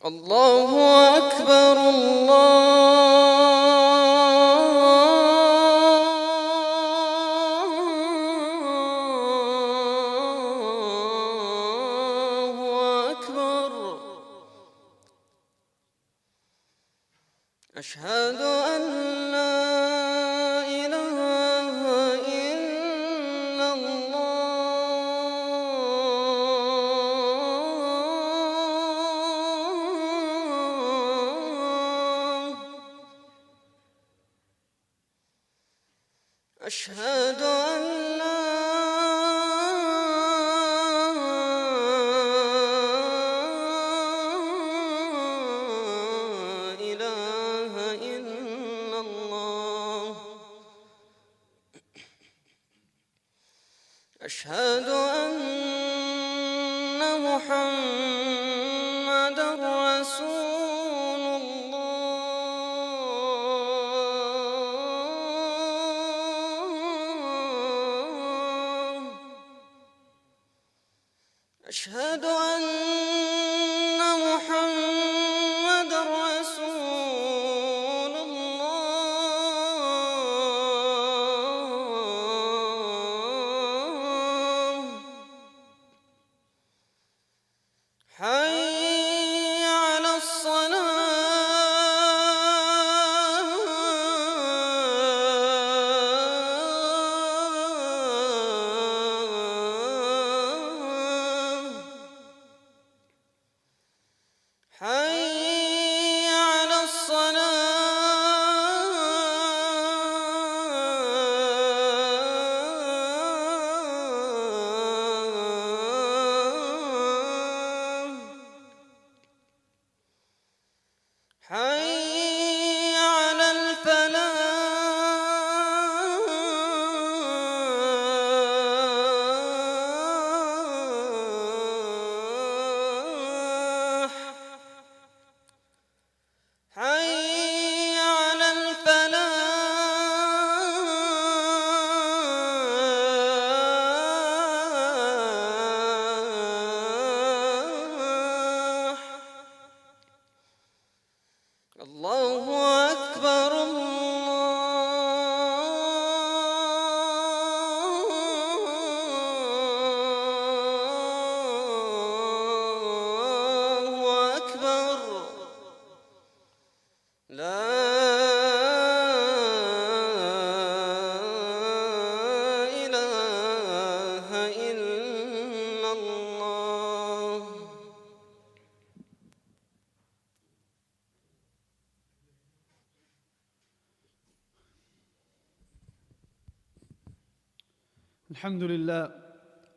الله أكبر الله أكبر. أشهد أن لا إله إلا الله. أشهد أن لا إله إلا الله. أشهد أن محمدًا رسول الله. أشهد أن محمدًا رسول الله. حي على الصلاة. حي على الصلاة. حي على الفلاح. حي على الفلاح. الله أكبر الله أكبر. لا إله إلا الله.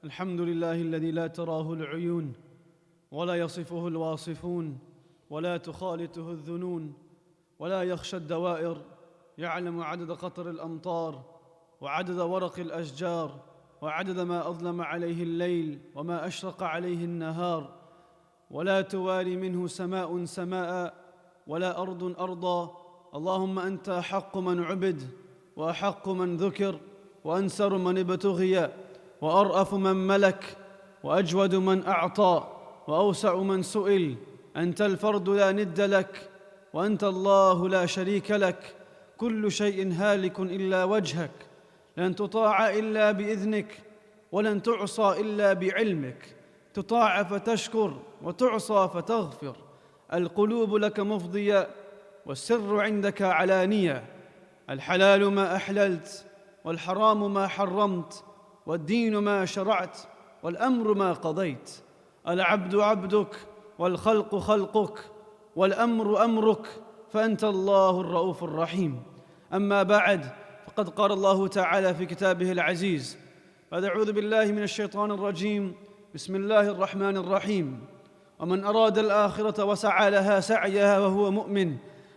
الحمد لله الذي لا تراه العيون ولا يصفه الواصفون ولا تخالطه الذنون ولا يخشى الدوائر، يعلم عدد قطر الأمطار وعدد ورق الأشجار وعدد ما أظلم عليه الليل وما أشرق عليه النهار، ولا تواري منه سماء سماء ولا أرض أرضا. اللهم أنت أحق من عبد وأحق من ذكر وأنسر من ابتغي وأرأف من ملك وأجود من أعطى وأوسع من سئل. أنت الفرد لا ند لك، وأنت الله لا شريك لك. كل شيء هالك إلا وجهك، لن تطاع إلا بإذنك ولن تعصى إلا بعلمك. تطاع فتشكر وتعصى فتغفر. القلوب لك مفضية والسر عندك علانية. الحلال ما أحللت والحرام ما حرمت، والدين ما شرعت والأمر ما قضيت. العبد عبدك والخلق خلقك والأمر أمرك، فأنت الله الرؤوف الرحيم. أما بعد، فقد قال الله تعالى في كتابه العزيز: أعوذ بالله من الشيطان الرجيم، بسم الله الرحمن الرحيم: ومن أراد الآخرة وسعى لها سعيها وهو مؤمن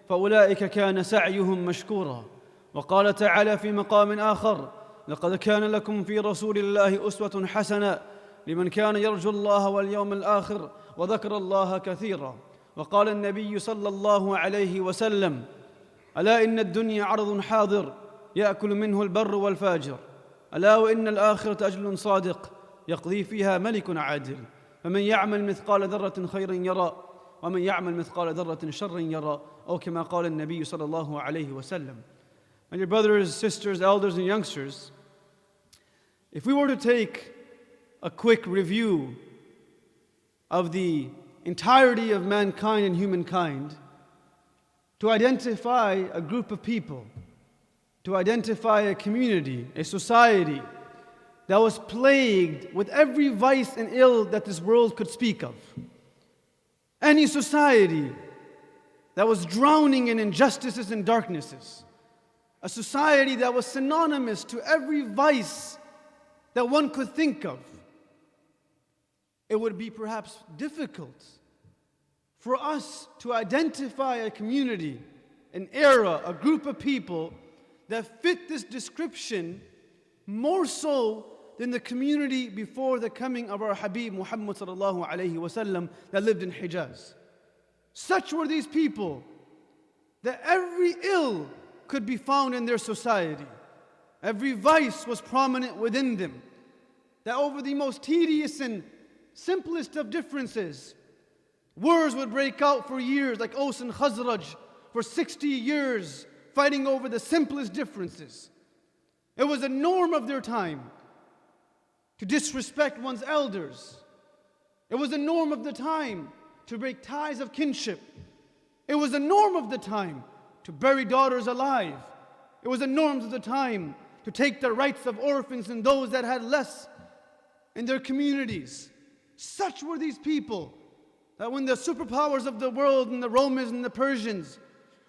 فأولئك كان سعيهم مشكورا. وقال تعالى في مقام آخر: لقد كان لكم في رسول الله أسوة حسنة لمن كان يرجو الله واليوم الآخر وذكر الله كثيرا. وقال النبي صلى الله عليه وسلم: ألا إن الدنيا عرض حاضر يأكل منه البر والفاجر، ألا وإن الآخرة أجل صادق يقضي فيها ملك عادل، فمن يعمل مثقال ذرة خيرا يرى ومن يعمل مثقال ذرة شرا يرى أو كما قال النبي صلى الله عليه وسلم. My dear brothers, sisters, elders and youngsters, if we were to take a quick review of the entirety of mankind and humankind, to identify a group of people, to identify a community, a society that was plagued with every vice and ill that this world could speak of. Any society that was drowning in injustices and darknesses. A society that was synonymous to every vice that one could think of. It would be perhaps difficult for us to identify a community, an era, a group of people that fit this description more so than the community before the coming of our Habib Muhammad sallallahu alayhi wasallam that lived in Hijaz. Such were these people that every ill could be found in their society. Every vice was prominent within them. That over the most tedious and simplest of differences, wars would break out for years, like Aus and Khazraj, for 60 years, fighting over the simplest differences. It was a norm of their time to disrespect one's elders. It was a norm of the time to break ties of kinship. It was a norm of the time to bury daughters alive. It was a norm of the time to take the rights of orphans and those that had less in their communities. Such were these people that when the superpowers of the world and the Romans and the Persians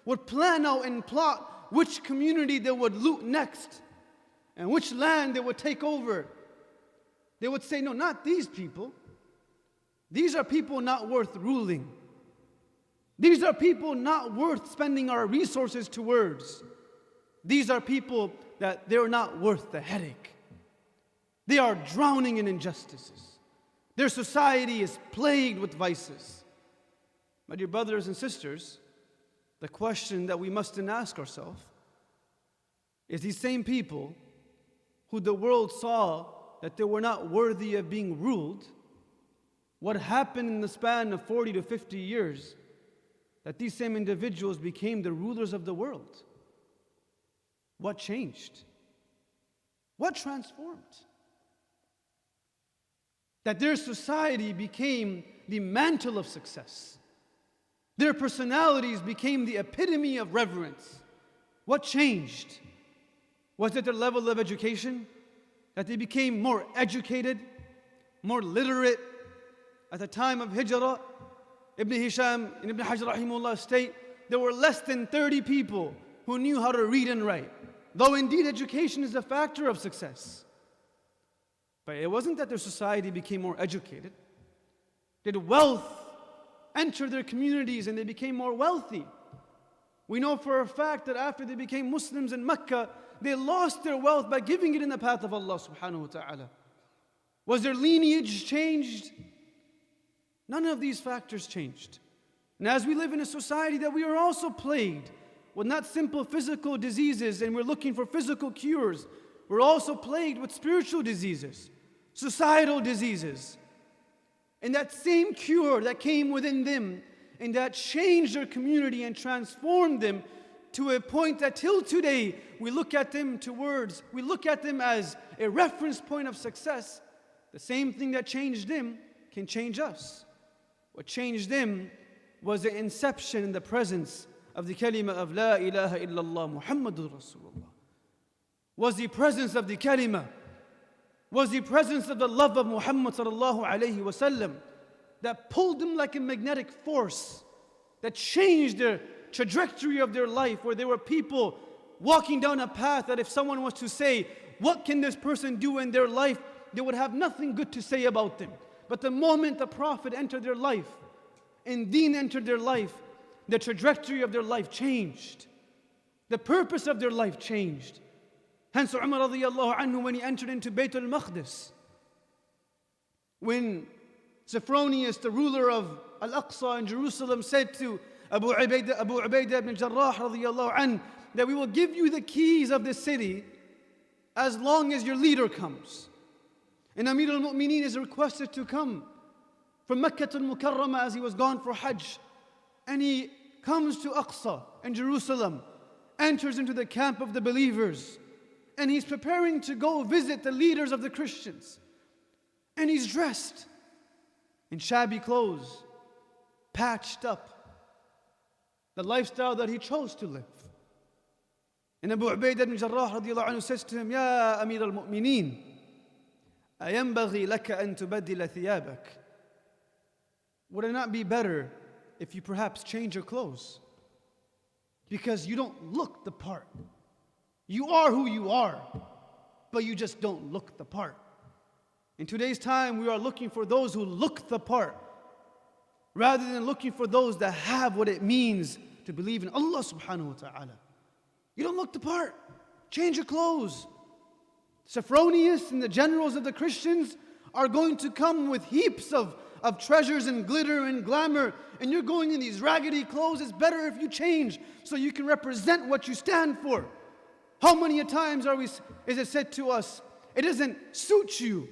would plan out and plot which community they would loot next and which land they would take over, they would say, no, not these people. These are people not worth ruling. These are people not worth spending our resources towards. These are people that they're not worth the headache. They are drowning in injustices. Their society is plagued with vices. My dear brothers and sisters, the question that we must then ask ourselves is these same people who the world saw that they were not worthy of being ruled, what happened in the span of 40 to 50 years that these same individuals became the rulers of the world? What changed? What transformed? That their society became the mantle of success. Their personalities became the epitome of reverence. What changed? Was it their level of education? That they became more educated, more literate? At the time of Hijrah, Ibn Hisham and Ibn Hajar rahimahullah state, there were less than 30 people who knew how to read and write. Though indeed education is a factor of success. But it wasn't that their society became more educated. Did wealth enter their communities and they became more wealthy? We know for a fact that after they became Muslims in Mecca, they lost their wealth by giving it in the path of Allah subhanahu wa ta'ala. Was their lineage changed? None of these factors changed. And as we live in a society that we are also plagued with not simple physical diseases and we're looking for physical cures, we're also plagued with spiritual diseases, societal diseases. And that same cure that came within them and that changed their community and transformed them to a point that till today we look at them we look at them as a reference point of success. The same thing that changed them can change us. What changed them was the inception in the presence of the kalima of La ilaha illallah Muhammadur Rasulullah. Was the presence of the kalima, was the presence of the love of Muhammad sallallahu alayhi wasallam that pulled them like a magnetic force, that changed their trajectory of their life, where there were people walking down a path that if someone was to say, what can this person do in their life, they would have nothing good to say about them. But the moment the Prophet entered their life and Deen entered their life, the trajectory of their life changed. The purpose of their life changed. Hence Umar radiyallahu anhu, when he entered into Bayt al-Maqdis, when Sophronius, the ruler of Al-Aqsa in Jerusalem, said to Abu Ubaidah ibn Jarrah radiyallahu anhu, that we will give you the keys of this city as long as your leader comes. And Amir al-Mu'mineen is requested to come from Makkah al-Mukarramah as he was gone for Hajj. And he comes to Aqsa in Jerusalem, enters into the camp of the believers. And he's preparing to go visit the leaders of the Christians. And he's dressed in shabby clothes, patched up, the lifestyle that he chose to live. And Abu Ubaidah ibn Jarrah radiallahu anhu says to him, Ya Amir al-Mu'mineen, أَيَنْبَغِي لَكَ أَن تُبَدِّلَ ثِيَابَكَ. Would it not be better if you perhaps change your clothes? Because you don't look the part. You are who you are, but you just don't look the part. In today's time, we are looking for those who look the part, rather than looking for those that have what it means to believe in Allah subhanahu wa ta'ala. You don't look the part. Change your clothes. Sophronius and the generals of the Christians are going to come with heaps of treasures and glitter and glamour, and you're going in these raggedy clothes. It's better if you change so you can represent what you stand for. How many times is it said to us, it doesn't suit you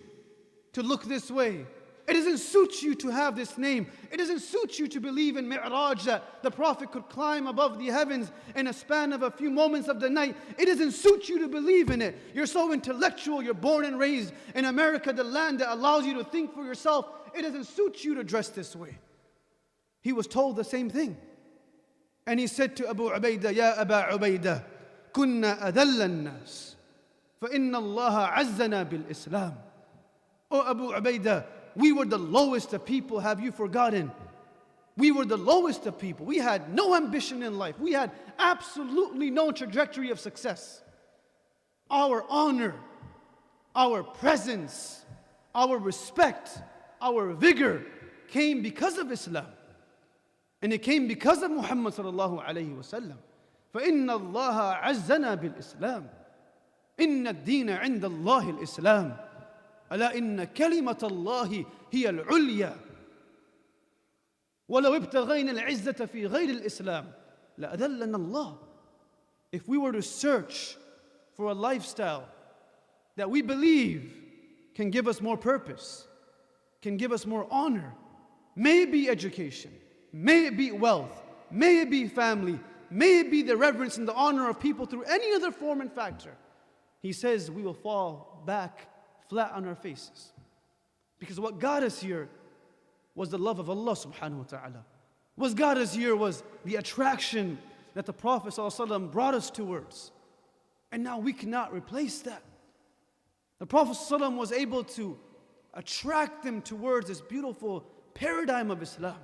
to look this way. It doesn't suit you to have this name. It doesn't suit you to believe in Mi'raj, that the Prophet could climb above the heavens in a span of a few moments of the night. It doesn't suit you to believe in it. You're so intellectual. You're born and raised in America, the land that allows you to think for yourself. It doesn't suit you to dress this way. He was told the same thing. And he said to Abu Ubaidah, Ya Aba Ubaidah, كنا أذل الناس فإن الله عزنا بالإسلام. Oh Abu Ubaidah, we were the lowest of people, have you forgotten? We were the lowest of people. We had no ambition in life. We had absolutely no trajectory of success. Our honor, our presence, our respect, our vigor came because of Islam. And it came because of Muhammad sallallahu alayhi wa sallam. فإن الله عزنا بالإسلام إن الدين عند الله الإسلام ألا إن كلمة الله هي العليا ولو ابتغينا العزة في غير الإسلام لأذلنا الله. If we were to search for a lifestyle that we believe can give us more purpose, can give us more honor, may it be education, may it be wealth, may it be family, may it be the reverence and the honor of people through any other form and factor, he says we will fall back flat on our faces. Because what got us here was the love of Allah subhanahu wa ta'ala. What got us here was the attraction that the Prophet ﷺ brought us towards. And now we cannot replace that. The Prophet ﷺ was able to attract them towards this beautiful paradigm of Islam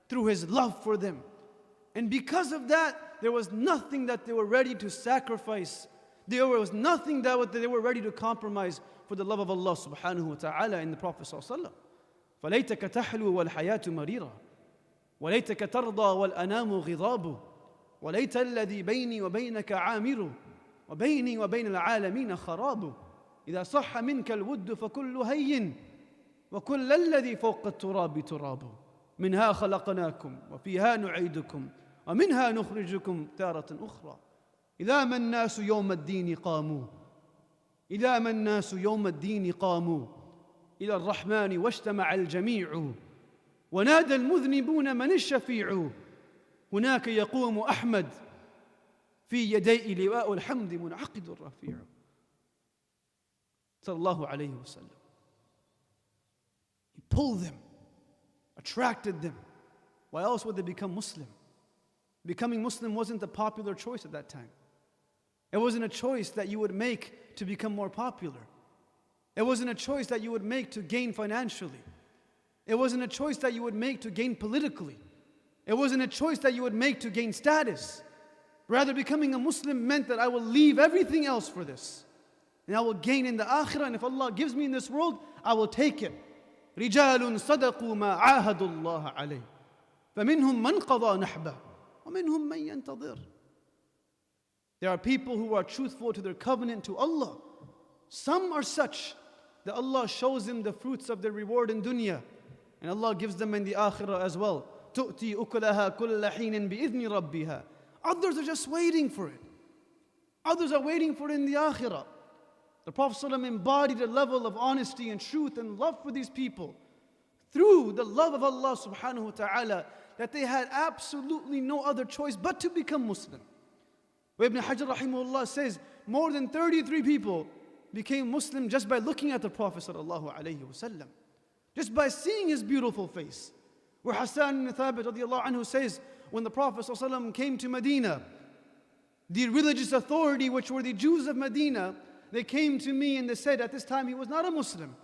through his love for them. And because of that, there was nothing that they were ready to sacrifice. There was nothing that they were ready to compromise for the love of Allah subhanahu wa ta'ala in the Prophet sallallahu alaihi wasallam. فَلَيْتَكَ تَحْلُو وَالْحَيَاةُ مَرِيرًا وَلَيْتَكَ تَرْضَى وَالْأَنَامُ غِضَابُ وَلَيْتَ الَّذِي بَيْنِي وَبَيْنَكَ عَامِرُ وَبَيْنِي وَبَيْنَ الْعَالَمِينَ خَرَابُ إِذَا صَحَّ مِنْكَ الْوُدُّ فَكُلُّ هَيٍّ وَكُلَّ الَّذِي فَوْقَ التُّرَابِ تُرَابُ مِنْهَا خَلَقْنَاكُمْ وَفِيهَا نُعِيدُكُمْ وَمِنْهَا نُخْرِجُكُمْ تَارَةً أُخْرَى إِذَا مَا النَّاسُ يَوْمَ الدِّينِ قَامُوا إذا ما الناس يوم الدين قاموا إلى الرحمن واجتمع الجميع ونادى المذنبون من الشفيع هناك يقوم أحمد في يديه لواء الحمد منعقد الرفيع صلى الله عليه وسلم. He pulled them, attracted them. Why else would they become Muslim? Becoming Muslim wasn't a popular choice at that time. It wasn't a choice that you would make to become more popular. It wasn't a choice that you would make to gain financially. It wasn't a choice that you would make to gain politically. It wasn't a choice that you would make to gain status. Rather, becoming a Muslim meant that I will leave everything else for this. And I will gain in the akhirah, and if Allah gives me in this world, I will take it. رِجَالٌ صَدَقُوا مَا عَاهَدُوا اللَّهَ عَلَيْهِ فَمِنْهُمْ مَنْ قَضَى نَحْبَهُ وَمِنْهُمْ مَنْ يَنْتَظِرُ. There are people who are truthful to their covenant to Allah. Some are such that Allah shows them the fruits of their reward in dunya, and Allah gives them in the akhirah as well. تُؤْتِي أُكُلَهَا كُلَّ حِينٍ بِإِذْنِ رَبِّهَا. Others are just waiting for it. Others are waiting for it in the akhirah. The Prophet ﷺ embodied a level of honesty and truth and love for these people through the love of Allah subhanahu wa ta'ala, that they had absolutely no other choice but to become Muslim. Ibn Hajar rahimahullah says more than 33 people became Muslim just by looking at the Prophet sallallahu alaihi wasallam, just by seeing his beautiful face. Where Hassan ibn Thabit radiallahu anhu says, when the Prophet sallallahu alaihi wasallam came to Medina, the religious authority, which were the Jews of Medina, they came to me and they said, at this time he was not a Muslim.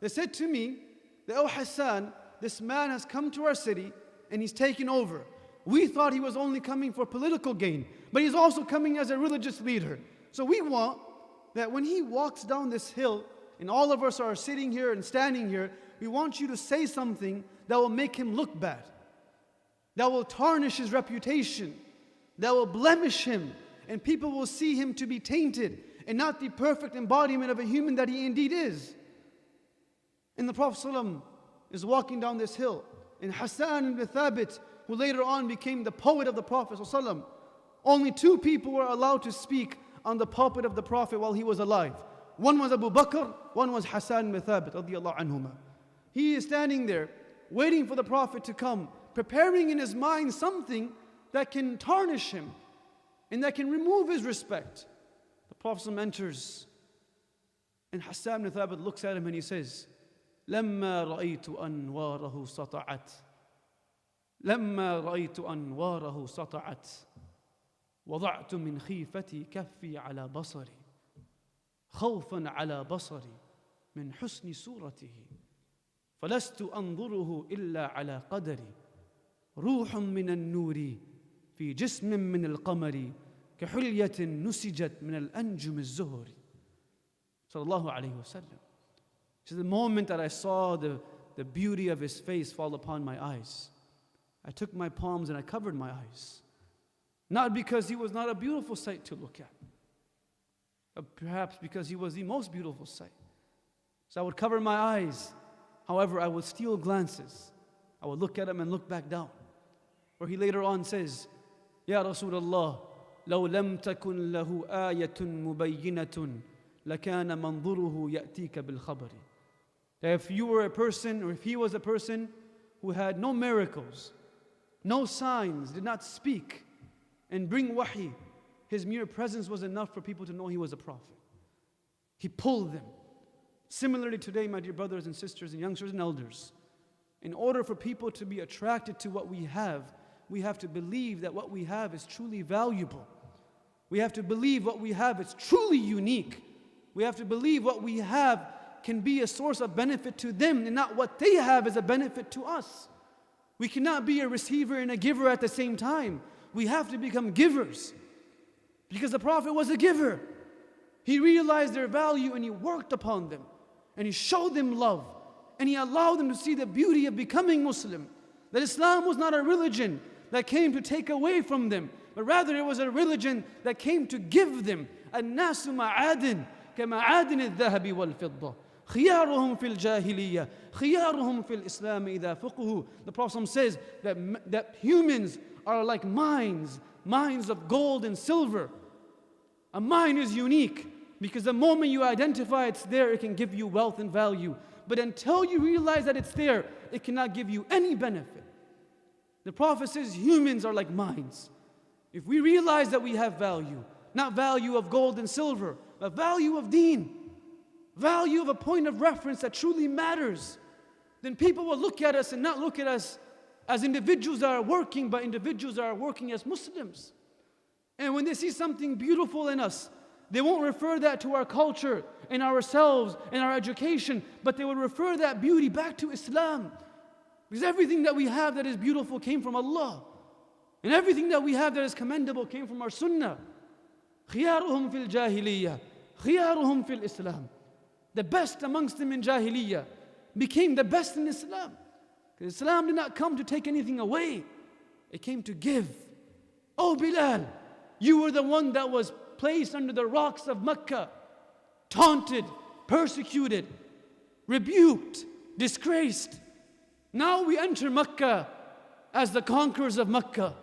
They said to me, that, "Oh Hassan, this man has come to our city and he's taken over. We thought he was only coming for political gain, but he's also coming as a religious leader. So we want that when he walks down this hill, and all of us are sitting here and standing here, we want you to say something that will make him look bad, that will tarnish his reputation, that will blemish him, and people will see him to be tainted and not the perfect embodiment of a human that he indeed is." And the Prophet ﷺ is walking down this hill, and Hassan ibn Thabit, who later on became the poet of the Prophet ﷺ, only two people were allowed to speak on the pulpit of the Prophet while he was alive. One was Abu Bakr, one was Hassan ibn Thabit radiyallahu anhuma. He is standing there waiting for the Prophet to come, preparing in his mind something that can tarnish him and that can remove his respect. The Prophet ﷺ enters, and Hassan ibn Thabit looks at him and he says, "لما رأيت أنواره سطعت لما رأيت أنواره سطعت وضعت من خيفتي كفي على بصري خوفا على بصري من حسن صورته فلست أنظره إلا على قدري روح من النور في جسم من القمر كحلية نسجت من الأنجم الزهر." Sallallahu alayhi wa sallam. So the moment that I saw the beauty of his face fall upon my eyes, I took my palms and I covered my eyes. Not because he was not a beautiful sight to look at, but perhaps because he was the most beautiful sight. So I would cover my eyes. However, I would steal glances. I would look at him and look back down. Where he later on says, "Ya Rasulullah, لو لم تكن له آية مبينة لكان منظره يأتيك بالخبر." That if you were a person, or if he was a person who had no miracles, no signs, did not speak and bring wahi, his mere presence was enough for people to know he was a prophet. He pulled them. Similarly today, my dear brothers and sisters and youngsters and elders, in order for people to be attracted to what we have to believe that what we have is truly valuable. We have to believe what we have is truly unique. We have to believe what we have can be a source of benefit to them and not what they have as a benefit to us. We cannot be a receiver and a giver at the same time. We have to become givers, because the Prophet was a giver. He realized their value and he worked upon them and he showed them love and he allowed them to see the beauty of becoming Muslim. That Islam was not a religion that came to take away from them, but rather it was a religion that came to give them. الناس معادن كمعادن الذهب والفضة خيارهم في الجاهلية خيارهم في الإسلام إذا فقهوا. The Prophet says that humans are like mines of gold and silver. A mine is unique because the moment you identify it's there, it can give you wealth and value. But until you realize that it's there, it cannot give you any benefit. The Prophet says humans are like mines. If we realize that we have value, not value of gold and silver, but value of deen, value of a point of reference that truly matters, then people will look at us and not look at us as individuals that are working, but individuals that are working as Muslims. And when they see something beautiful in us, they won't refer that to our culture and ourselves and our education, but they will refer that beauty back to Islam. Because everything that we have that is beautiful came from Allah. And everything that we have that is commendable came from our sunnah. خِيَارُهُمْ فِي الْجَاهِلِيَّةِ خِيَارُهُمْ فِي الْإِسْلَامِ. The best amongst them in Jahiliyyah became the best in Islam. Because Islam did not come to take anything away. It came to give. Oh Bilal, you were the one that was placed under the rocks of Mecca, taunted, persecuted, rebuked, disgraced. Now we enter Mecca as the conquerors of Mecca.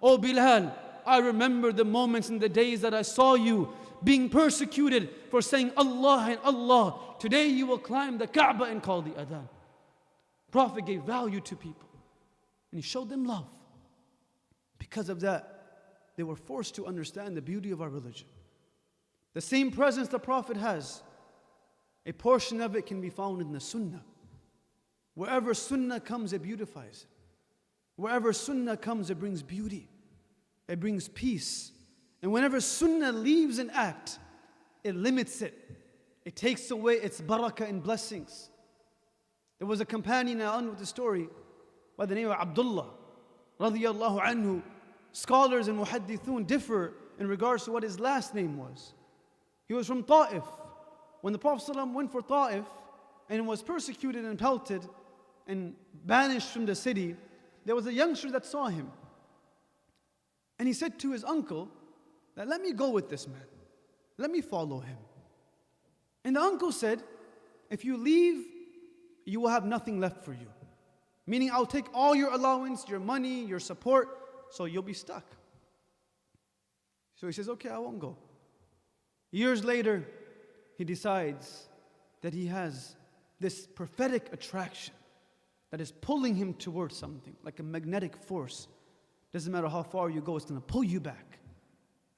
Oh Bilal, I remember the moments and the days that I saw you being persecuted for saying Allah and Allah. Today you will climb the Kaaba and call the adhan. Prophet gave value to people. And he showed them love. Because of that, they were forced to understand the beauty of our religion. The same presence the Prophet has, a portion of it can be found in the Sunnah. Wherever Sunnah comes, it beautifies it. Wherever Sunnah comes, it brings beauty. It brings peace. And whenever Sunnah leaves an act, it limits it. It takes away its barakah and blessings. There was a companion, I'll end with the story, by the name of Abdullah, radiyallahu anhu. Scholars and muhaddithun differ in regards to what his last name was. He was from Ta'if. When the Prophet ﷺ went for Ta'if and was persecuted and pelted and banished from the city, there was a youngster that saw him. And he said to his uncle that, let me go with this man. Let me follow him. And the uncle said, if you leave, you will have nothing left for you. Meaning, I'll take all your allowance, your money, your support, so you'll be stuck. So he says, okay, I won't go. Years later, he decides that he has this prophetic attraction that is pulling him towards something, like a magnetic force. Doesn't matter how far you go, it's going to pull you back.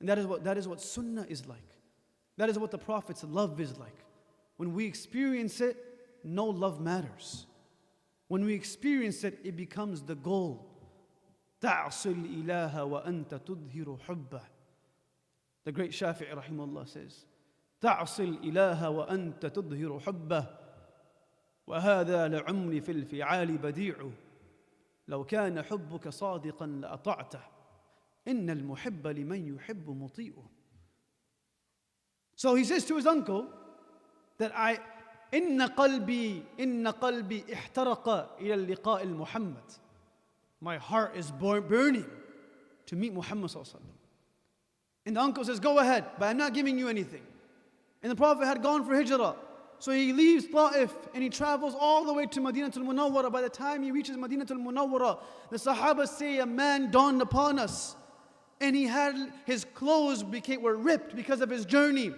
And that is what Sunnah is like. That is what the Prophet's love is like. When we experience it, no love matters. When we experience it, it becomes the goal. تَعْصِ الْإِلَهَ وَأَنْتَ تُظْهِرُ حُبَّهُ. The great Shafi'i rahimahullah says, تَعْصِ الْإِلَهَ وَأَنْتَ تُظْهِرُ حُبَّهُ وَهَذَا لَعُمْرِ فِي الْفِعَالِ بَدِيعُ لو كان حبك صادقا لأطعته إن المحب لمن يحب مطيع. So he says to his uncle that إن قلبي احترق إلى اللقاء المحمد. My heart is burning to meet Muhammad sallallahu alaihi wasallam. And the uncle says, go ahead, but I'm not giving you anything. And the Prophet had gone for hijrah. So he leaves Ta'if and he travels all the way to Madinatul Munawwara. By the time he reaches Madinatul Munawwara, the Sahaba say a man dawned upon us. And his clothes were ripped because of his journey.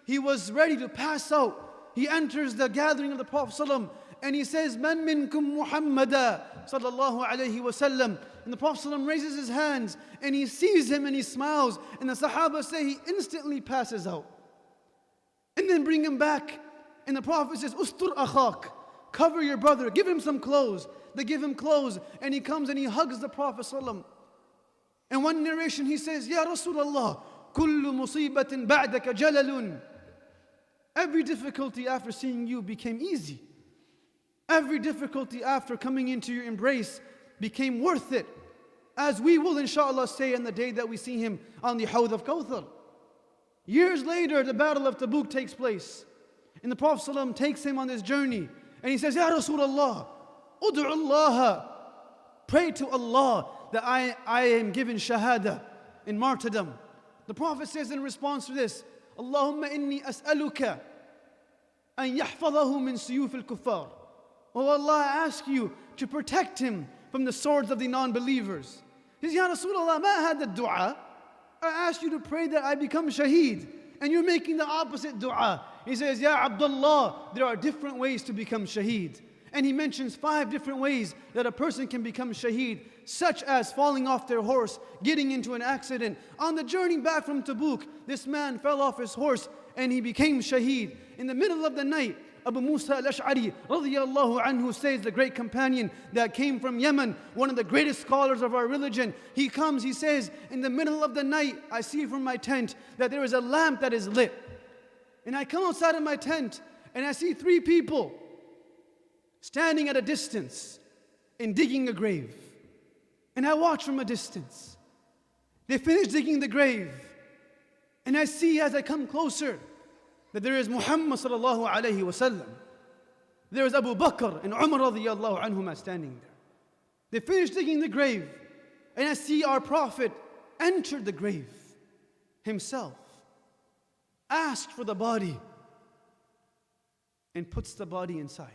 He was ready to pass out. He enters the gathering of the Prophet ﷺ and he says, Man minkum Muhammada sallallahu alayhi wa sallam. And the Prophet ﷺ raises his hands and he sees him and he smiles. And the Sahaba say he instantly passes out. And then bring him back. And the Prophet says, Ustur akhak, cover your brother, give him some clothes. They give him clothes and he comes and he hugs the Prophet ﷺ. And one narration he says, Ya Rasulullah, kullu musibatin ba'daka jalalun. Every difficulty after seeing you became easy. Every difficulty after coming into your embrace became worth it. As we will inshallah say on the day that we see him on the Hawd of Kawthar. Years later, the battle of Tabuk takes place. And the Prophet ﷺ takes him on this journey. And he says, Ya Rasulullah, ud'u Allah. Pray to Allah that I am given shahada in martyrdom. The Prophet says in response to this, Allahumma inni as'aluka an yahfadahu min suyuf al-kuffar. Oh Allah, I ask you to protect him from the swords of the non-believers. He says, Ya Rasulullah, ma had dua. I ask you to pray that I become shaheed. And you're making the opposite dua. He says, Ya Abdullah, there are different ways to become shaheed. And he mentions 5 different ways that a person can become shaheed, such as falling off their horse, getting into an accident. On the journey back from Tabuk, this man fell off his horse and he became shaheed. In the middle of the night, Abu Musa al-Ash'ari radiyallahu anhu says, the great companion that came from Yemen, one of the greatest scholars of our religion, he comes, he says, in the middle of the night, I see from my tent that there is a lamp that is lit. And I come outside of my tent and I see 3 people standing at a distance and digging a grave. And I watch from a distance. They finish digging the grave. And I see as I come closer that there is Muhammad sallallahu alayhi wa sallam. There is Abu Bakr and Umar radiyallahu anhuma standing there. They finish digging the grave. And I see our Prophet enter the grave himself, asked for the body, and puts the body inside.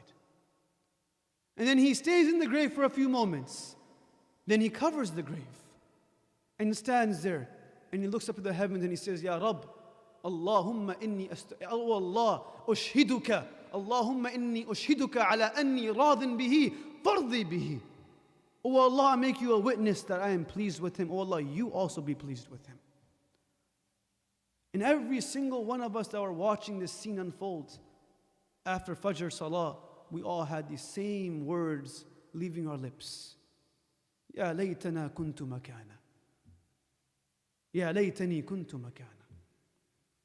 And then he stays in the grave for a few moments. Then he covers the grave and stands there and he looks up to the heavens and he says, Ya Rabb, Allahumma inni oh Allah, ushhiduka, Allahumma inni ushhiduka ala anni radin bihi فَرْضِي بِهِ. O Allah, make you a witness that I am pleased with him. O Allah, you also be pleased with him. And every single one of us that were watching this scene unfold, after Fajr Salah, we all had these same words leaving our lips. يا ليتنا كنت مكانا. يا ليتني كنت مكانا.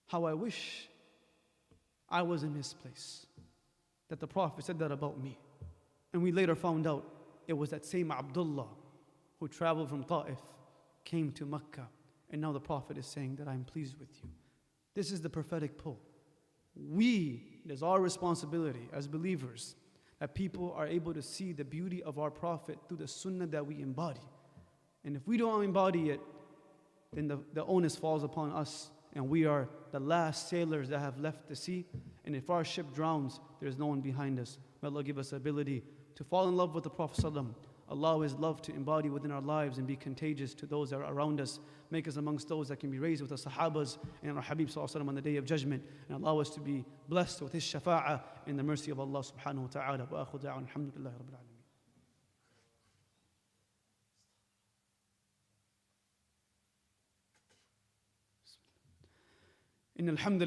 How I wish I was in his place. That the Prophet said that about me. And we later found out it was that same Abdullah who traveled from Ta'if, came to Mecca, and now the Prophet is saying that I'm pleased with you. This is the prophetic pull. It is our responsibility as believers that people are able to see the beauty of our Prophet through the sunnah that we embody. And if we don't embody it, then the onus falls upon us, and we are the last sailors that have left the sea. And if our ship drowns, there's no one behind us. May Allah give us the ability to fall in love with the Prophet ﷺ. Allow his love to embody within our lives and be contagious to those that are around us. Make us amongst those that can be raised with the Sahabas and our Habib ﷺ on the Day of Judgment. And allow us to be blessed with his shafa'ah in the mercy of Allah subhanahu wa ta'ala. Wa akhu da'an alhamdulillahi rabbil alameen. إن الحمد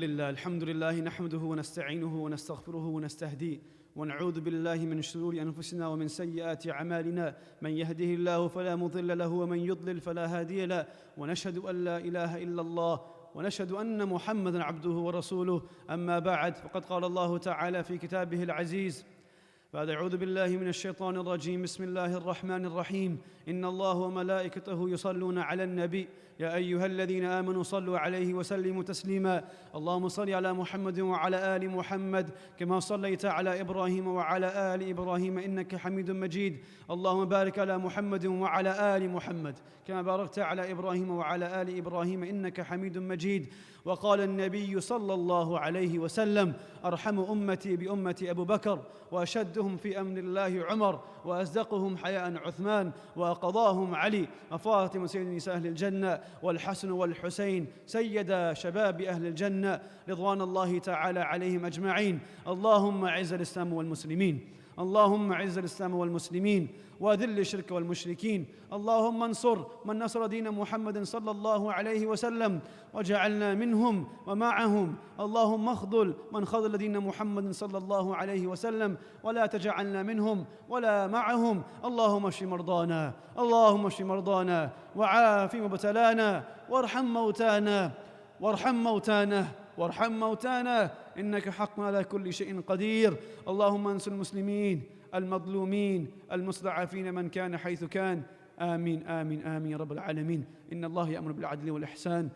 لله نحمده ونستعينه ونستغفره ونستهديه ونعوذ بالله من شرور أنفسنا ومن سيئات أعمالنا من يهده الله فلا مضل له ومن يضلل فلا هادي له ونشهد أن لا إله إلا الله ونشهد أن محمدًا عبده ورسوله أما بعد فقد قال الله تعالى في كتابه العزيز بعد أعوذ بالله من الشيطان الرجيم بسم الله الرحمن الرحيم إن الله وملائكته يصلون على النبي يا أيها الذين آمنوا صلوا عليه وسلموا تسليما اللهم صل على محمد وعلى آل محمد كما صليت على إبراهيم وعلى آل إبراهيم إنك حميد مجيد اللهم بارك على محمد وعلى آل محمد كما باركت على إبراهيم وعلى آل إبراهيم إنك حميد مجيد وقال النبي صلى الله عليه وسلم أرحم أمتي بأمتي أبو بكر وأشدهم في أمن الله عمر وأصدقهم حياء عثمان وأقضاهم علي وفاطمة سيد نساء أهل الجنة والحسن والحسين سيدا شباب أهل الجنة رضوان الله تعالى عليهم أجمعين اللهم أعز الإسلام والمسلمين اللهم أعز الإسلام والمسلمين وأذل الشرك والمشركين اللهم انصر من نصر دين محمد صلى الله عليه وسلم وجعلنا منهم ومعهم اللهم اخذل من خذل دين محمد صلى الله عليه وسلم ولا تجعلنا منهم ولا معهم اللهم اشف مرضانا اللهم اشف مرضانا وعاف مبتلانا وارحم موتانا إنك حق على كل شيء قدير اللهم انصر المسلمين المظلومين المستضعفين من كان حيث كان آمين آمين آمين يا رب العالمين إن الله يأمر بالعدل والإحسان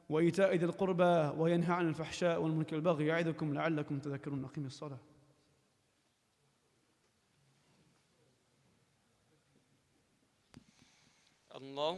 وإيتاء ذي القربى وينهى عن الفحشاء والمنكر والبغي يعظكم لعلكم تذكرون أقيموا الصلاة الله